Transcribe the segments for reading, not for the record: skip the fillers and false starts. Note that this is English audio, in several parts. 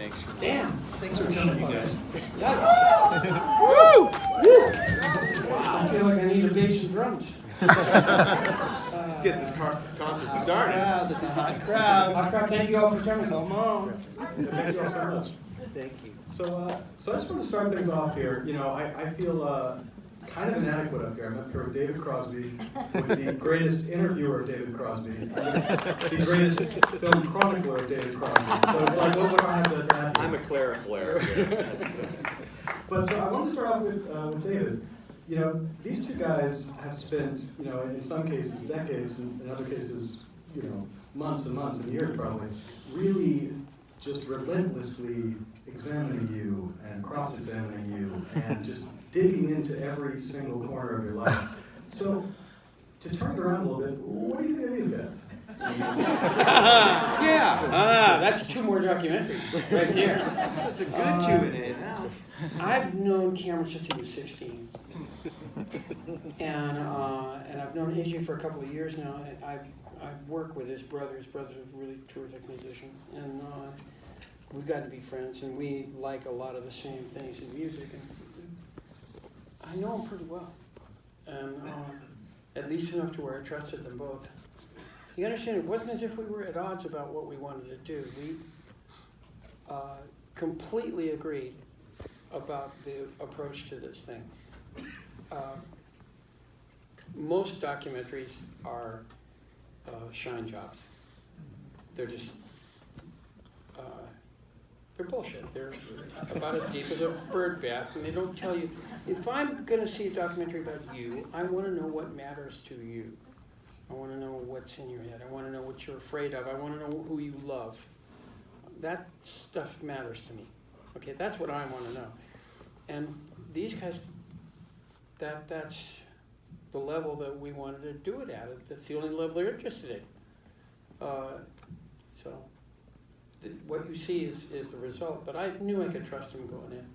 Thanks. Damn. Thanks for coming, you guys. Woo! I feel like I need a bass and drums. Let's get this concert started. It's a hot crowd. Thank you all for coming. Come on. Thank you all so much. Thank you. So I just want to start things off here. You know, I feel kind of inadequate up here. I'm up here with David Crosby, with the greatest interviewer of David Crosby, the greatest film chronicler of David Crosby. So it's like, what would I have to add? I'm a clerical error here. But so I want to start off with David. You know, these two guys have spent, you know, in some cases decades, and in other cases, you know, months and months and years probably, really just relentlessly examining you and cross-examining you and just digging into every single corner of your life. So, to turn it around a little bit, what do you think of these guys? Yeah. That's 2 more documentaries right there. This is a good Q&A now. I've known Cameron since he was 16. And I've known AJ for a couple of years now. And I've worked with his brother. His brother's a really terrific musician. And we've gotten to be friends, and we like a lot of the same things in music. And I know him pretty well. And at least enough to where I trusted them both. You understand, it wasn't as if we were at odds about what we wanted to do. We completely agreed about the approach to this thing. Most documentaries are shine jobs. They're just, they're bullshit. They're about as deep as a bird bath, and they don't tell you. If I'm going to see a documentary about you, I want to know what matters to you. I want to know what's in your head. I want to know what you're afraid of. I want to know who you love. That stuff matters to me. Okay, that's what I want to know. And these guys, that's the level that we wanted to do it at. That's the only level they're interested in. What you see is the result. But I knew I could trust him going in.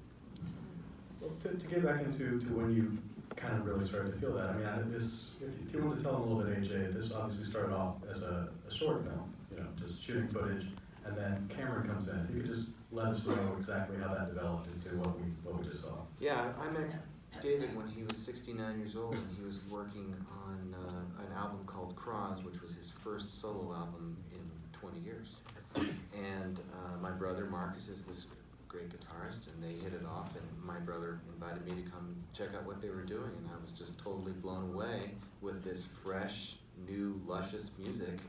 Well, to get back into when you kind of really started to feel that, I mean, if you want to tell them a little bit, AJ, this obviously started off as a short film, you know, just shooting footage, and then Cameron comes in. If you could just let us know exactly how that developed into what we just saw. Yeah, I met David when he was 69 years old, and he was working on an album called Crosby, which was his first solo album in 20 years. And my brother Marcus is this great guitarist, and they hit it off, and my brother invited me to come check out what they were doing, and I was just totally blown away with this fresh, new, luscious music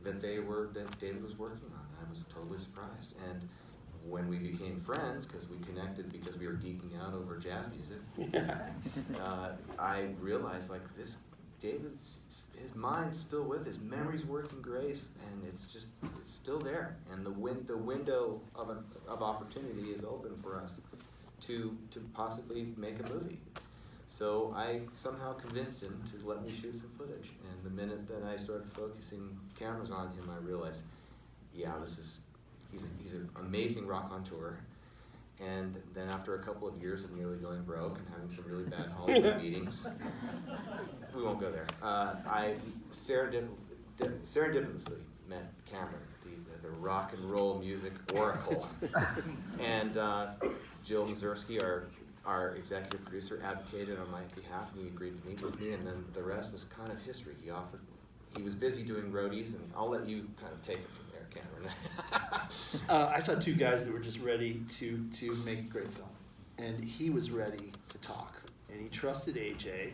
that David was working on. I was totally surprised. And when we became friends, because we connected because we were geeking out over jazz music, I realized, like, this David's, his mind's still with, his memory's working great, and it's still there. And the window of opportunity is open for us to possibly make a movie. So I somehow convinced him to let me shoot some footage. And the minute that I started focusing cameras on him, I realized, yeah, he's an amazing raconteur. And then after a couple of years of nearly going broke and having some really bad Hollywood meetings, we won't go there. I serendipitously met Cameron, the rock and roll music oracle. And Jill Mazursky, our executive producer, advocated on my behalf, and he agreed to meet with me, and then the rest was kind of history. He was busy doing roadies, and I'll let you kind of take it from there, Cameron. I saw 2 guys that were just ready to make a great film. And he was ready to talk. And he trusted AJ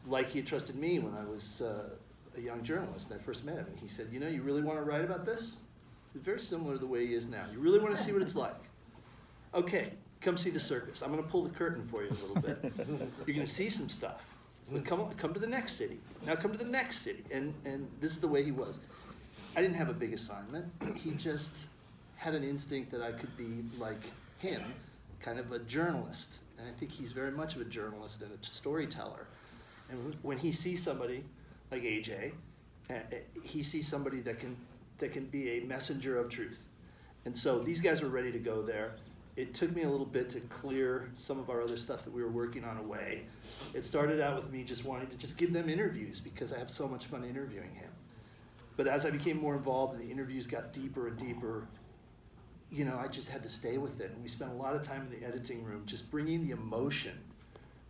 like he had trusted me when I was a young journalist and I first met him. And he said, you know, you really want to write about this? It's very similar to the way he is now. You really want to see what it's like? Okay, come see the circus. I'm going to pull the curtain for you a little bit. You're going to see some stuff. Come to the next city. Now come to the next city. And this is the way he was. I didn't have a big assignment. He just had an instinct that I could be like him, kind of a journalist. And I think he's very much of a journalist and a storyteller. And when he sees somebody like AJ, he sees somebody that can be a messenger of truth. And so these guys were ready to go there. It took me a little bit to clear some of our other stuff that we were working on away. It started out with me just wanting to just give them interviews because I have so much fun interviewing him. But as I became more involved and the interviews got deeper and deeper, you know, I just had to stay with it. And we spent a lot of time in the editing room just bringing the emotion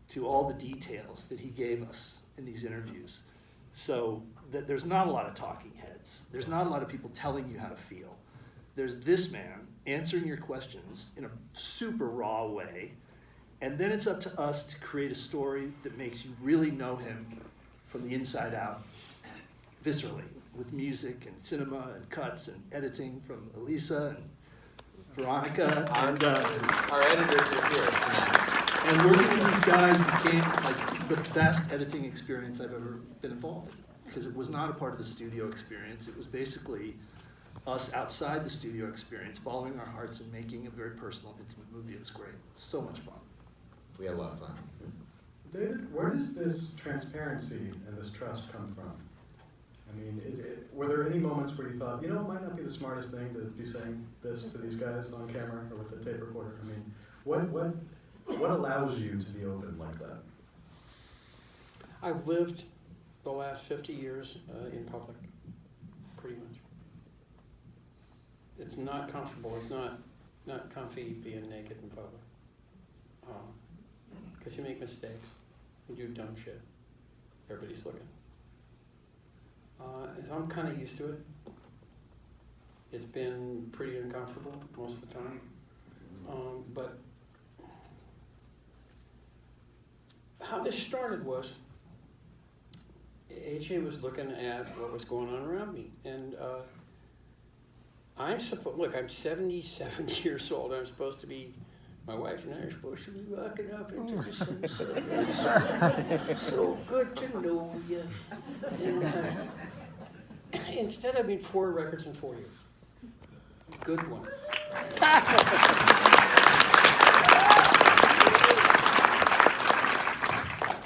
to all the details that he gave us in these interviews. So that there's not a lot of talking heads. There's not a lot of people telling you how to feel. There's this man answering your questions in a super raw way. And then it's up to us to create a story that makes you really know him from the inside out, viscerally, with music and cinema and cuts and editing from Elisa and Veronica. And Our editors are here tonight. and working with these guys became like the best editing experience I've ever been involved in, because it was not a part of the studio experience. It was basically us outside the studio experience, following our hearts and making a very personal, intimate movie. It was great. So much fun. We had a lot of fun. David, where does this transparency and this trust come from? I mean, were there any moments where you thought, you know, it might not be the smartest thing to be saying this to these guys on camera or with the tape recorder? I mean, what allows you to be open like that? I've lived the last 50 years in public, pretty much. It's not comfortable. It's not comfy being naked in public. Because you make mistakes. You do dumb shit. Everybody's looking. So I'm kind of used to it. It's been pretty uncomfortable most of the time. But how this started was, AJ was looking at what was going on around me. And I'm 77 years old. I'm supposed to be, my wife and I are supposed to be rocking off into the sunset. So good to know you. And, instead, I made 4 records in 4 years. Good ones.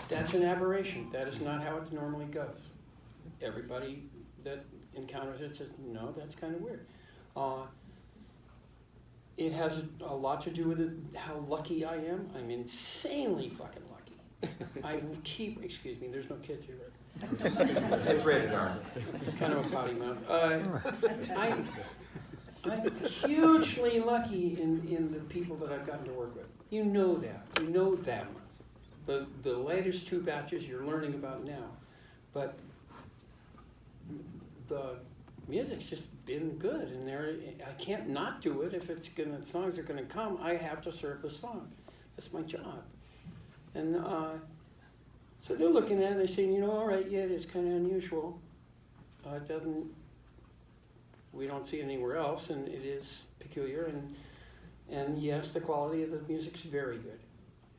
That's an aberration. That is not how it normally goes. Everybody that encounters it says, no, that's kind of weird. It has a lot to do with how lucky I am. I'm insanely fucking lucky. Excuse me, there's no kids here, right? It's rated R. Kind of a potty mouth. I'm hugely lucky in the people that I've gotten to work with. You know that. You know them. The latest 2 batches you're learning about now. But the music's just been good, and I can't not do it. If songs are gonna come, I have to serve the song. That's my job. And so they're looking at it and they're saying, you know, all right, yeah, it's kind of unusual. We don't see it anywhere else, and it is peculiar, and yes, the quality of the music's very good.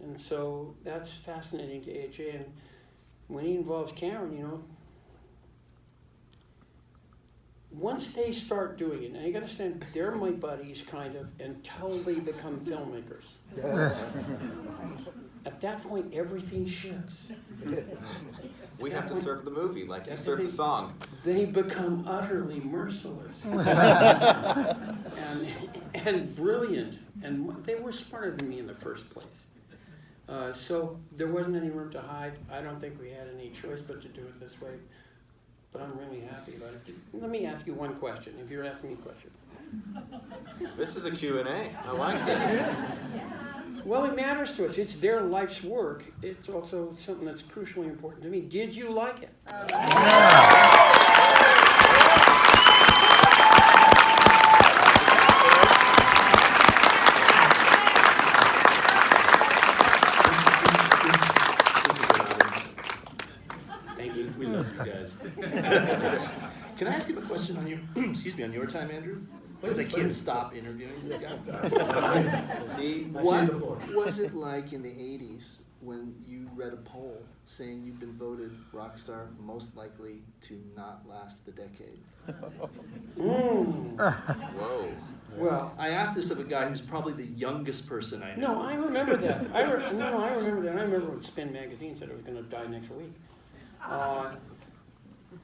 And so that's fascinating to AJ, and when he involves Karen, you know, once they start doing it, now you gotta understand, they're my buddies, kind of, until they become filmmakers. At that point, everything shifts. We have to serve the movie like you serve the song. They become utterly merciless and brilliant, and they were smarter than me in the first place. So there wasn't any room to hide. I don't think we had any choice but to do it this way. But I'm really happy about it. Let me ask you one question, if you're asking me a question. This is a Q&A. I like this. Well, it matters to us. It's their life's work. It's also something that's crucially important to me. Did you like it? Thank you. We love you guys. Can I ask you a question on your, on your time, Andrew? Because I can't stop interviewing this guy. See? What was it like in the 80s when you read a poll saying you've been voted rock star most likely to not last the decade? Whoa. Well, I asked this of a guy who's probably the youngest person I know. no, I remember that. I remember that. I remember when Spin Magazine said it was going to die next week.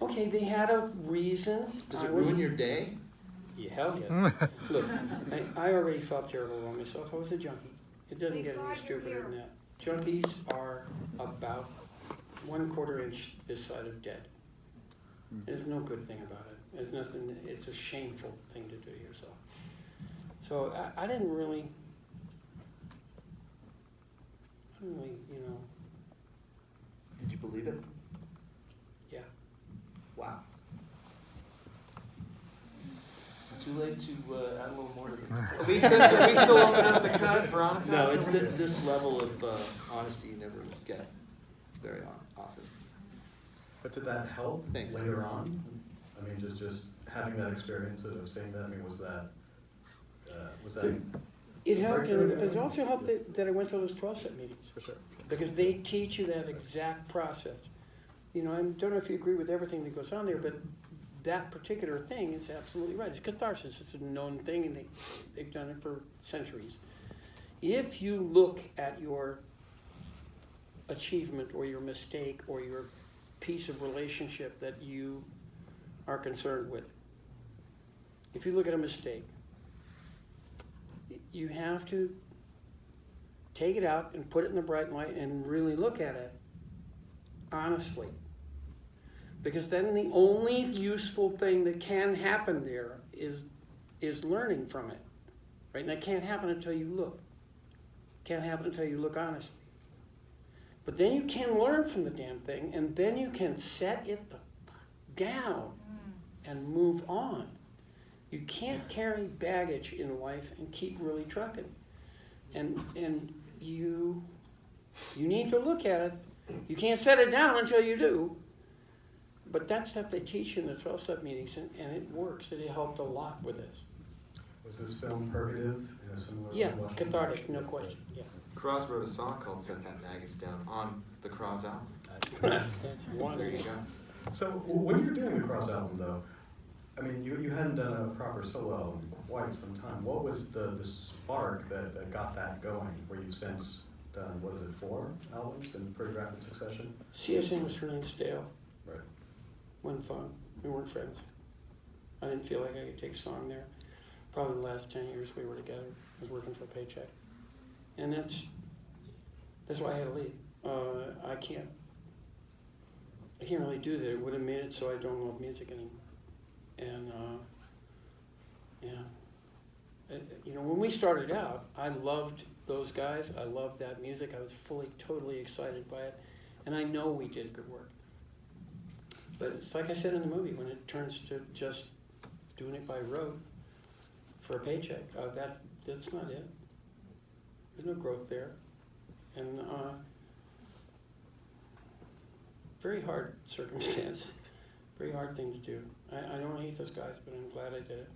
Okay, they had a reason. Does it ruin your day? Yeah, hell yeah. Look, I already felt terrible about myself. I was a junkie. It doesn't get any stupider than that. Junkies are about 1/4 inch this side of dead. There's no good thing about it. There's nothing. It's a shameful thing to do to yourself. So I didn't really, you know, Did you believe it? yeah. Wow. It's too late to add a little more to Are we still open up the cut, Veronica? No, it's this level of honesty you never get very often. But did that help Thanks. later on? I mean, just having that experience of saying that, I mean, was that? It helped, and it also helped that I went to those 12-step meetings. For sure. Because they teach you that exact process. You know, I don't know if you agree with everything that goes on there, but that particular thing is absolutely right. It's catharsis. It's a known thing, and they've done it for centuries. If you look at your achievement or your mistake or your piece of relationship that you are concerned with, if you look at a mistake, you have to take it out and put it in the bright light and really look at it honestly. Because then the only useful thing that can happen there is learning from it. Right? And that can't happen until you look. Can't happen until you look honestly. But then you can learn from the damn thing, and then you can set it the fuck down and move on. You can't carry baggage in life and keep really trucking. And you need to look at it. You can't set it down until you do. But that stuff they teach you in the 12-step meetings, and it works. It helped a lot with this. Was this film purgative in a similar way? Yeah, cathartic, no question. Yeah. Crowe wrote a song called Set That Magus Down on the Crowe album. That's There wonderful. you go. So when you were doing the Cross album, though, I mean, you hadn't done a proper solo album in quite some time. What was the spark that got that going, where you've since done, 4 albums in pretty rapid succession? CSN was turning stale. Right. Wasn't fun. We weren't friends. I didn't feel like I could take a song there. Probably the last 10 years we were together. I was working for a paycheck. And that's why I had to leave. I can't really do that. It would have made it so I don't love music anymore. And you know, when we started out, I loved those guys. I loved that music. I was totally excited by it. And I know we did good work. But it's like I said in the movie, when it turns to just doing it by rote for a paycheck, that's not it. There's no growth there. And very hard circumstance, very hard thing to do. I don't hate those guys, but I'm glad I did it.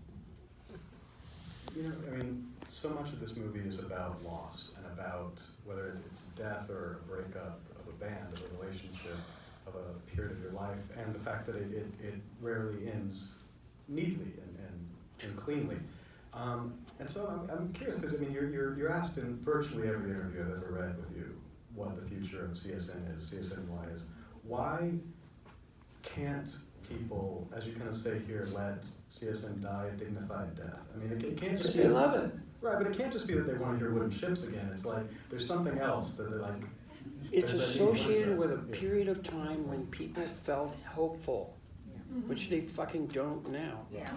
You know, I mean, so much of this movie is about loss and about whether it's death or a breakup of a band, of a relationship, of a period of your life, and the fact that it rarely ends neatly and cleanly. And so I'm curious, because I mean, you're asked in virtually every interview I've ever read with you what the future of CSN is, CSNY is. Why can't people, as you kind of say here, let CSN die a dignified death? I mean, it can't just be... They love it. Right, but it can't just be that they want to hear wooden ships again. It's like, there's something else that they're like... It's associated with a period of time when people felt hopeful, which they fucking don't now. Yeah.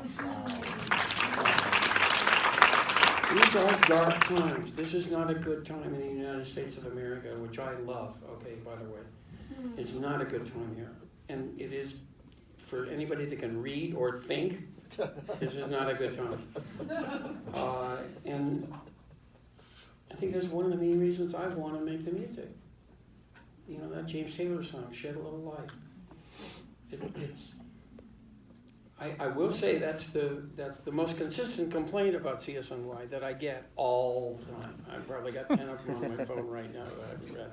These are dark times. This is not a good time in the United States of America, which I love, okay, by the way. It's not a good time here. And it is, for anybody that can read or think, this is not a good time. And I think that's one of the main reasons I want to make the music. You know, that James Taylor song, Shed a Little Light. I will say that's the most consistent complaint about CSNY that I get all the time. I've probably got 10 of them on my phone right now that I haven't read.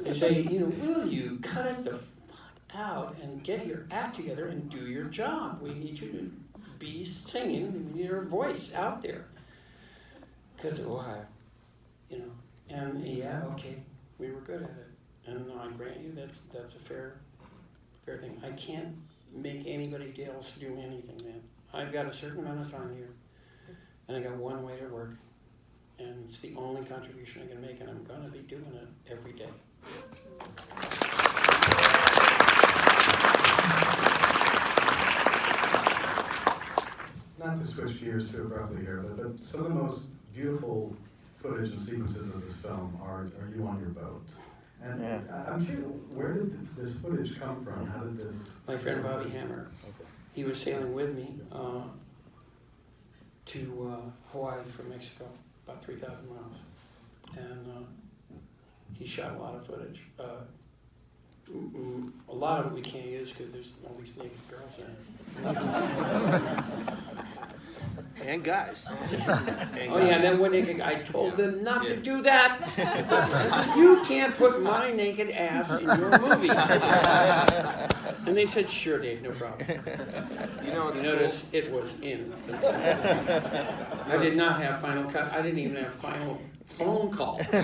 They say, you know, will you cut it the fuck out and get your act together and do your job? We need you to be singing, we need your voice out there. Because, you know, and yeah, okay, we were good at it. And I grant you that's a fair thing. I can't make anybody else do anything, man. I've got a certain amount of time here, and I got one way to work, and it's the only contribution I can make, and I'm going to be doing it every day. Now, not to switch gears too abruptly here, but some of the most beautiful footage and sequences of this film are you on your boat. And I'm curious, where did this footage come from? How did this? My friend Bobby Hammer, he was sailing with me to Hawaii from Mexico, about 3,000 miles. And he shot a lot of footage. A lot of it we can't use because there's all these naked girls there. And guys. Oh yeah, and then when I told them not to do that. I said, you can't put my naked ass in your movie. And they said, sure, Dave, no problem. You know, You notice it was in. I did not have final cut. I didn't even have final phone call. Nothing.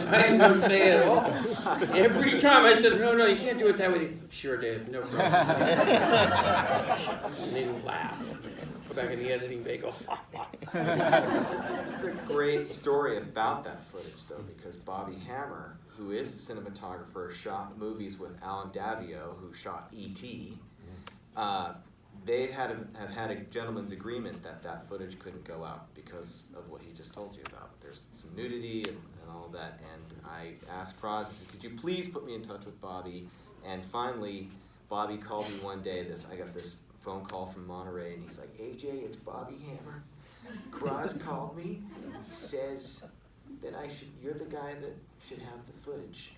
I didn't know say at all. Every time I said, no, you can't do it that way. Sure, Dave, no problem. And they laugh. Go back in the editing bay, go, It's a great story about that footage, though, because Bobby Hammer, who is a cinematographer, shot movies with Alan Davio, who shot E.T. They have had a gentleman's agreement that footage couldn't go out because of what he just told you about. There's some nudity and all of that, and I asked Crosby, I said, could you please put me in touch with Bobby? And finally, Bobby called me one day. I got this phone call from Monterey, and he's like, AJ, it's Bobby Hammer. Cross called me. He says that you're the guy that should have the footage.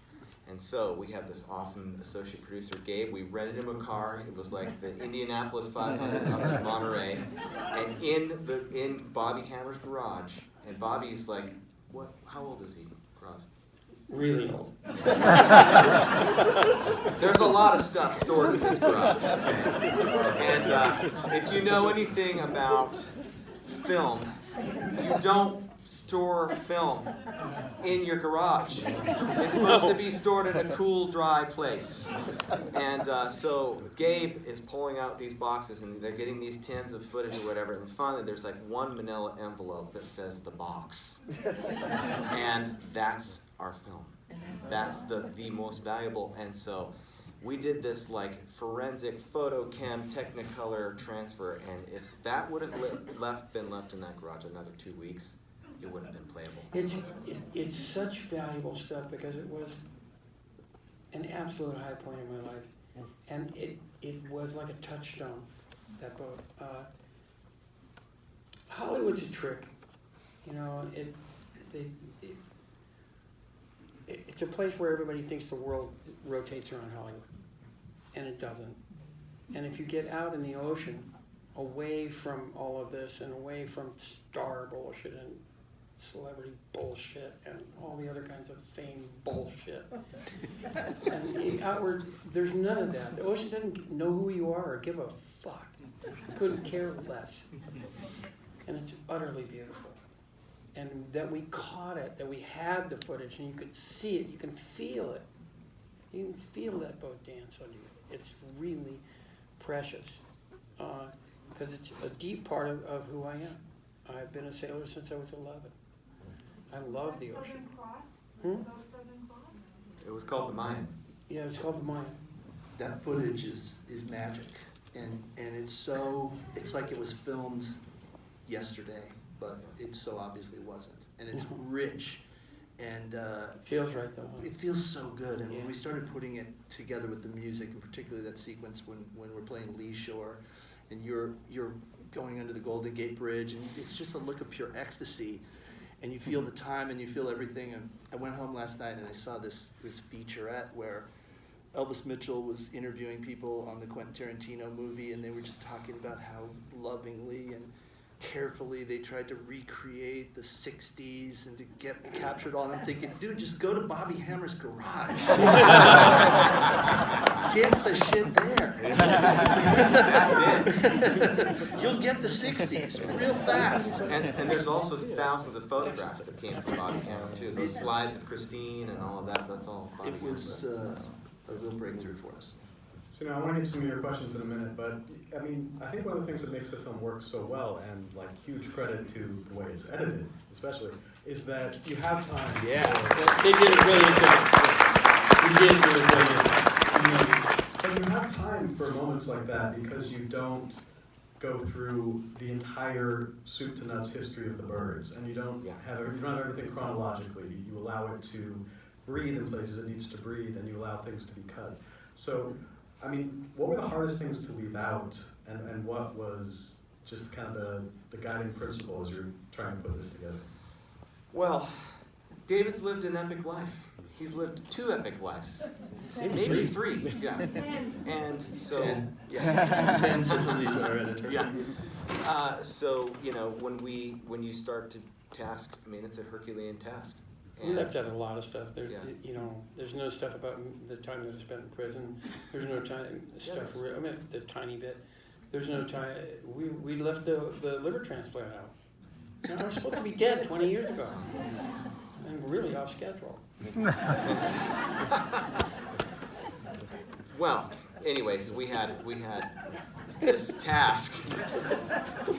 And so we have this awesome associate producer, Gabe. We rented him a car. It was like the Indianapolis 500 up to Monterey, and in Bobby Hammer's garage. And Bobby's like, what? How old is he, Cross? really old. There's a lot of stuff stored in this garage. And if you know anything about film, you don't store film in your garage. It's supposed to be stored in a cool, dry place. And so Gabe is pulling out these boxes, and they're getting these tins of footage or whatever, and finally there's like one manila envelope that says the box. And that's our film. That's the most valuable. And so we did this like forensic photochem Technicolor transfer, and if that would have been left in that garage another 2 weeks, it wouldn't have been playable. It's such valuable stuff because it was an absolute high point in my life, and it was like a touchstone, that boat. Hollywood's a trick, you know. It's a place where everybody thinks the world rotates around Hollywood, and it doesn't. And if you get out in the ocean, away from all of this and away from star bullshit and celebrity bullshit and all the other kinds of fame bullshit, and outward, there's none of that. The ocean doesn't know who you are or give a fuck. Couldn't care less. And it's utterly beautiful. And that we caught it, that we had the footage, and you could see it, you can feel it. You can feel that boat dance on you. It's really precious, because it's a deep part of who I am. I've been a sailor since I was 11. I love the ocean. Southern Cross? Hmm? Southern Cross? It was called The Mayan. Yeah, it's called the Mayan. That footage is magic, and it's like it was filmed yesterday, but it so obviously wasn't, and it's rich, and Feels right though. Huh? it feels so good. And Yeah. when we started putting it together with the music, and particularly that sequence when we're playing Lee Shore, and you're going under the Golden Gate Bridge, and it's just a look of pure ecstasy, and you feel the time and you feel everything. And I went home last night and I saw this featurette where Elvis Mitchell was interviewing people on the Quentin Tarantino movie, and they were just talking about how lovingly and carefully they tried to recreate the 60s and to get captured on. I'm thinking, dude, just go to Bobby Hammer's garage. Get the shit there. That's it. You'll get the 60s real fast. And there's also thousands of photographs that came from Bobby Hammer too. Those slides of Christine and all of that, that's all Bobby It was Hammer. a real breakthrough for us. So now I want to get some of your questions in a minute, but I mean, I think one of the things that makes the film work so well, and like huge credit to the way it's edited, especially, is that you have time. Yeah. They did a brilliant job. They did a really brilliant job. But you have time for moments like that because you don't go through the entire soup to nuts history of the Byrds, and you don't have everything chronologically. You allow it to breathe in places it needs to breathe, and you allow things to be cut. So, I mean, what were the hardest things to leave out, and what was just kind of the guiding principle as you're trying to put this together? Well, David's lived an epic life. He's lived 2 epic lives. Maybe 3, yeah. And so... 10. Yeah. 10 says Lisa, our editor. Yeah. So, you know, when you start to task, I mean, it's a Herculean task. We left out a lot of stuff. There, Yeah. you know, there's no stuff about the time that I spent in prison. There's no time stuff. I mean, the tiny bit. There's no time. We left the liver transplant out. You know, I was supposed to be dead 20 years ago. I'm really off schedule. Well, anyways, we had this task,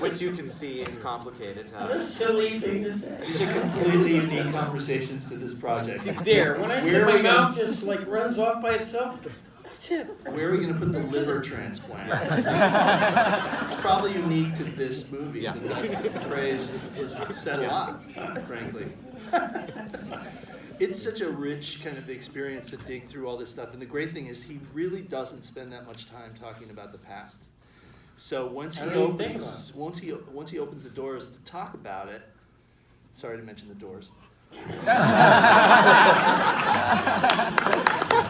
which you can see is complicated. What a silly thing to say. These are completely unique conversations to this project. There, when I Where said are my we mouth gonna- just like runs off by itself, that's it. Where are we going to put the liver transplant? It's probably unique to this movie. Yeah. That phrase was said a lot, frankly. It's such a rich kind of experience to dig through all this stuff. And the great thing is he really doesn't spend that much time talking about the past. So once he opens the doors to talk about it, sorry to mention the Doors.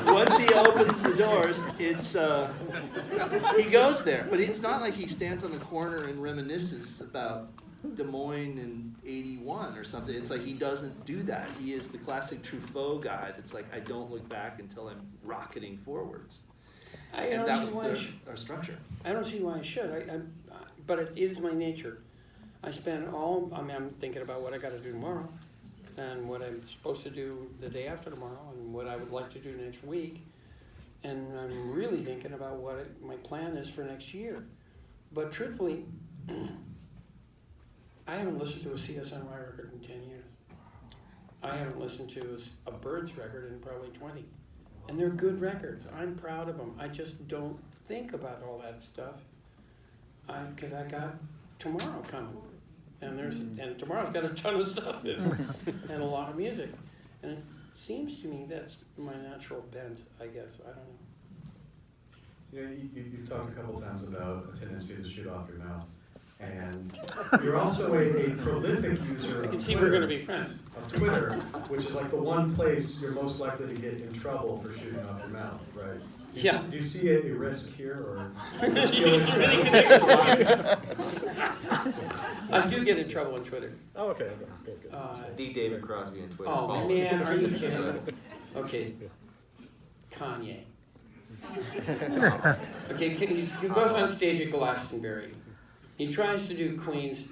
Once he opens the doors, it's he goes there, but it's not like he stands on the corner and reminisces about Des Moines in '81 or something. It's like he doesn't do that. He is the classic Truffaut guy that's like, I don't look back until I'm rocketing forwards. And that was our structure. I don't see why I should. But it is my nature. I'm thinking about what I got to do tomorrow, and what I'm supposed to do the day after tomorrow, and what I would like to do next week. And I'm really thinking about what my plan is for next year. But truthfully, I haven't listened to a CSNY record in 10 years. I haven't listened to a Byrds record in probably 20. And they're good records. I'm proud of them. I just don't think about all that stuff because I got tomorrow coming. And tomorrow's got a ton of stuff in it and a lot of music. And it seems to me that's my natural bent, I guess. I don't know. You know, you've talked a couple times about a tendency to shoot off your mouth. And you're also a prolific user I can of see Twitter, we're going to be friends. of Twitter, which is like the one place you're most likely to get in trouble for shooting off your mouth, right? Do you see a risk here, or? I do get in trouble on Twitter. Oh, okay. Good. The David Crosby on Twitter. Oh Follow. man, are you kidding? Okay, Kanye. Okay, he goes on stage at Glastonbury. He tries to do Queen's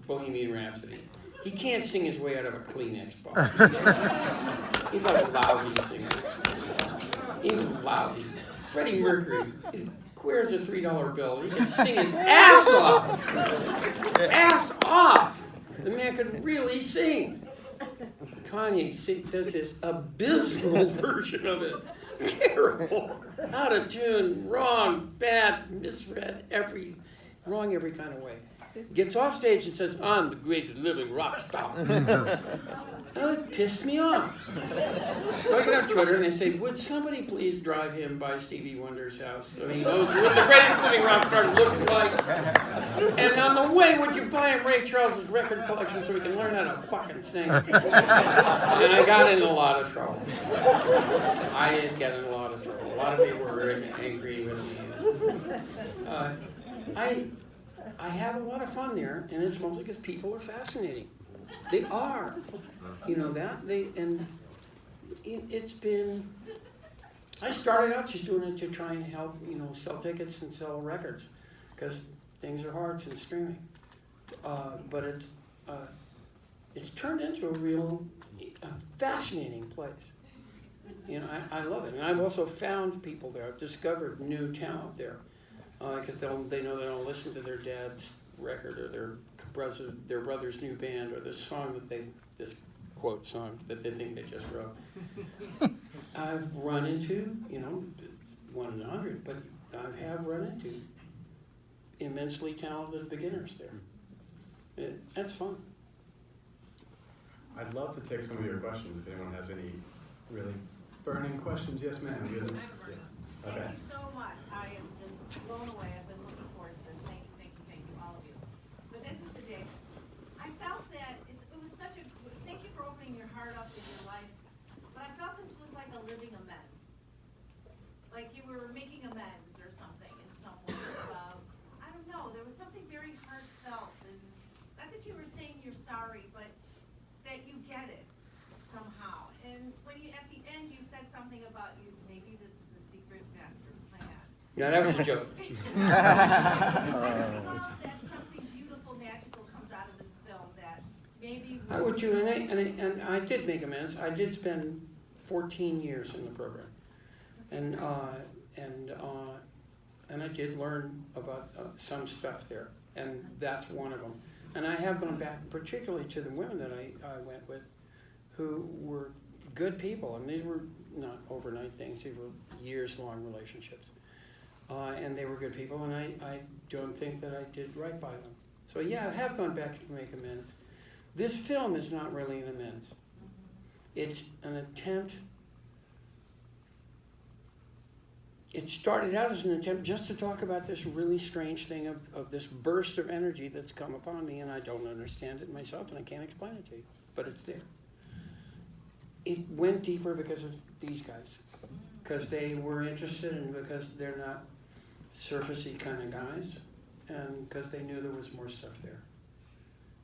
Bohemian Rhapsody. He can't sing his way out of a Kleenex box. He's a lousy singer. He's lousy. Freddie Mercury, he's queer as a $3 bill. He can sing his ass off. Ass off. The man could really sing. Kanye does this abysmal version of it. Terrible. Out of tune, wrong, bad, misread, wrong every kind of way. Gets off stage and says, I'm the greatest living rock star. It pissed me off. So I get on Twitter and I say, would somebody please drive him by Stevie Wonder's house so he knows what the greatest living rock star looks like? And on the way, would you buy him Ray Charles' record collection so he can learn how to fucking sing? And I got in a lot of trouble. I did get in a lot of trouble. A lot of people were very angry with me. I have a lot of fun there, and it's mostly because people are fascinating. They are. You know that? It's been... I started out just doing it to try and help, sell tickets and sell records, because things are hard since streaming. But it's turned into a real fascinating place. I love it. And I've also found people there. I've discovered new talent there. Because they know they don't listen to their dad's record or their brother's new band or this quote song that they think they just wrote. I've run into, 1 in 100, but I have run into immensely talented beginners there. That's fun. I'd love to take some of your questions if anyone has any really burning questions. Yes, ma'am. Thank Okay. you so much. I am just blown away. I've been looking forward to this. Thank you, all of you. But this is the day. I felt that it was such a, thank you for opening your heart up in your life, but I felt this was like a living amends. Like you were making amends or something in some way. I don't know, there was something very heartfelt, and not that you were saying you're sorry, but that you get it somehow. And when you, at the end, you said something about maybe this is a secret master plan. No, that was a joke. I love that something beautiful, magical comes out of this film that maybe. I would too, and I did make amends. I did spend 14 years in the program, and I did learn about some stuff there, and that's one of them. And I have gone back, particularly to the women that I went with, who were good people, and these were not overnight things. These were years-long relationships, and they were good people, and I don't think that I did right by them. So yeah, I have gone back to make amends. This film is not really an amends. It's an attempt. It started out as an attempt just to talk about this really strange thing of this burst of energy that's come upon me, and I don't understand it myself, and I can't explain it to you, but it's there. It went deeper because of these guys, because they were interested, and because they're not surfacey kind of guys, and because they knew there was more stuff there.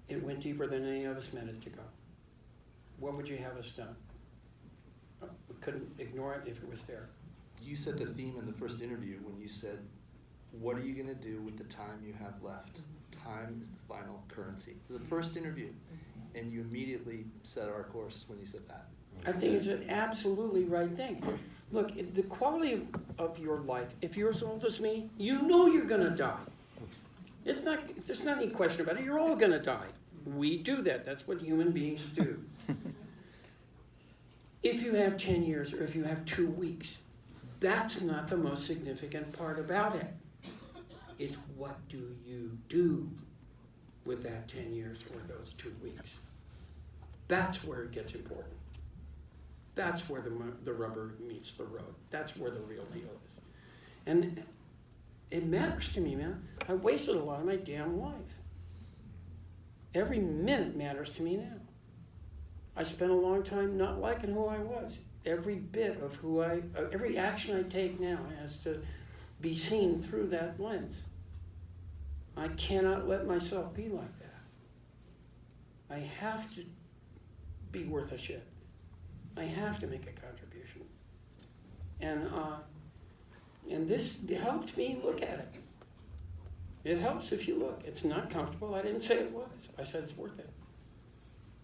It went deeper than any of us meant it to go. What would you have us done? We couldn't ignore it if it was there. You set the theme in the first interview when you said, what are you going to do with the time you have left? Time is the final currency. It was the first interview, and you immediately set our course when you said that. I think it's an absolutely right thing. Look, the quality of your life, if you're as old as me, you know you're going to die. There's not any question about it. You're all going to die. We do that. That's what human beings do. If you have 10 years or if you have 2 weeks, that's not the most significant part about it. It's what do you do with that 10 years or those 2 weeks. That's where it gets important. That's where the rubber meets the road. That's where the real deal is. And it matters to me, man. I wasted a lot of my damn life. Every minute matters to me now. I spent a long time not liking who I was. Every bit of every action I take now has to be seen through that lens. I cannot let myself be like that. I have to be worth a shit. I have to make a contribution. And this helped me look at it. It helps if you look. It's not comfortable. I didn't say it was. I said it's worth it.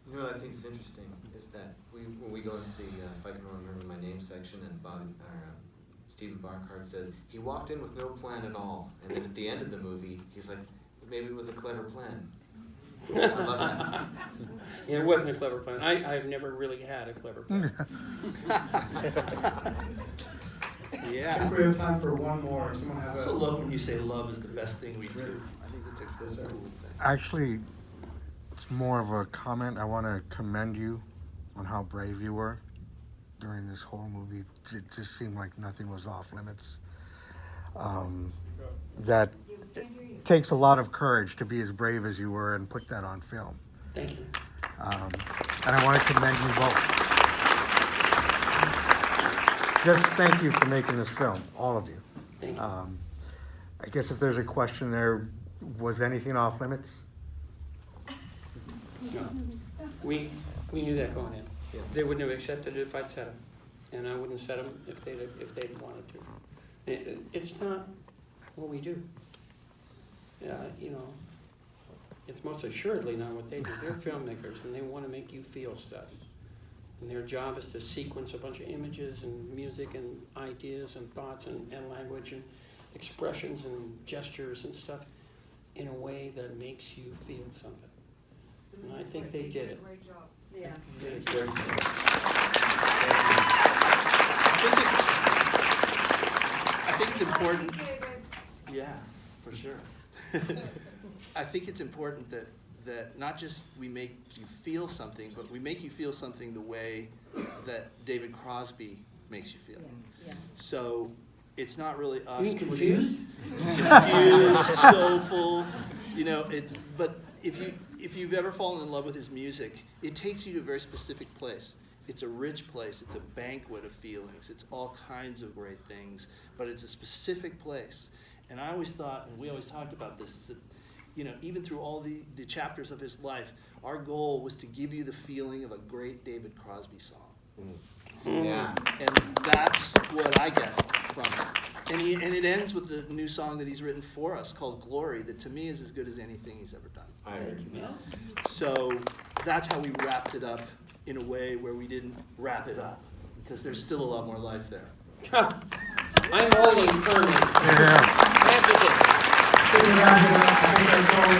You know what I think is interesting is that when we go into the If I Can Remember My Name section, and Stephen Barkhart said he walked in with no plan at all, and then at the end of the movie, he's like, maybe it was a clever plan. I love that. Yeah, it wasn't a clever plan. I've never really had a clever plan. I Yeah. think we have time for one more. If someone I has also love when you say love is the best thing we do. I think that's a Yes, sir. cool thing. Actually, it's more of a comment. I want to commend you on how brave you were during this whole movie. It just seemed like nothing was off limits. That it takes a lot of courage to be as brave as you were and put that on film. Thank you. And I want to commend you both. Just thank you for making this film, all of you. Thank you. I guess if there's a question there, was anything off limits? No. We knew that going in. Yeah. They wouldn't have accepted it if I'd said them, and I wouldn't have said them if they'd wanted to. It's not what we do. It's most assuredly not what they do. They're filmmakers, and they want to make you feel stuff. And their job is to sequence a bunch of images and music and ideas and thoughts and language and expressions and gestures and stuff in a way that makes you feel something. And I think they did it. Great job. Yeah. They did a great job. think it's important. David. Yeah, for sure. I think it's important that not just we make you feel something, but we make you feel something the way that David Crosby makes you feel. Yeah. So it's not really us. You mean confused? Confused, soulful, but if you've ever fallen in love with his music, it takes you to a very specific place. It's a rich place. It's a banquet of feelings. It's all kinds of great things, but it's a specific place. And I always thought, and we always talked about this, is that, even through all the chapters of his life, our goal was to give you the feeling of a great David Crosby song. Yeah. And that's what I get from it. And it ends with the new song that he's written for us called Glory, that to me is as good as anything he's ever done. I agree. Yeah. So that's how we wrapped it up in a way where we didn't wrap it up, because there's still a lot more life there. I'm holding firmly. Yeah. That's it. Congratulations. I think that's all we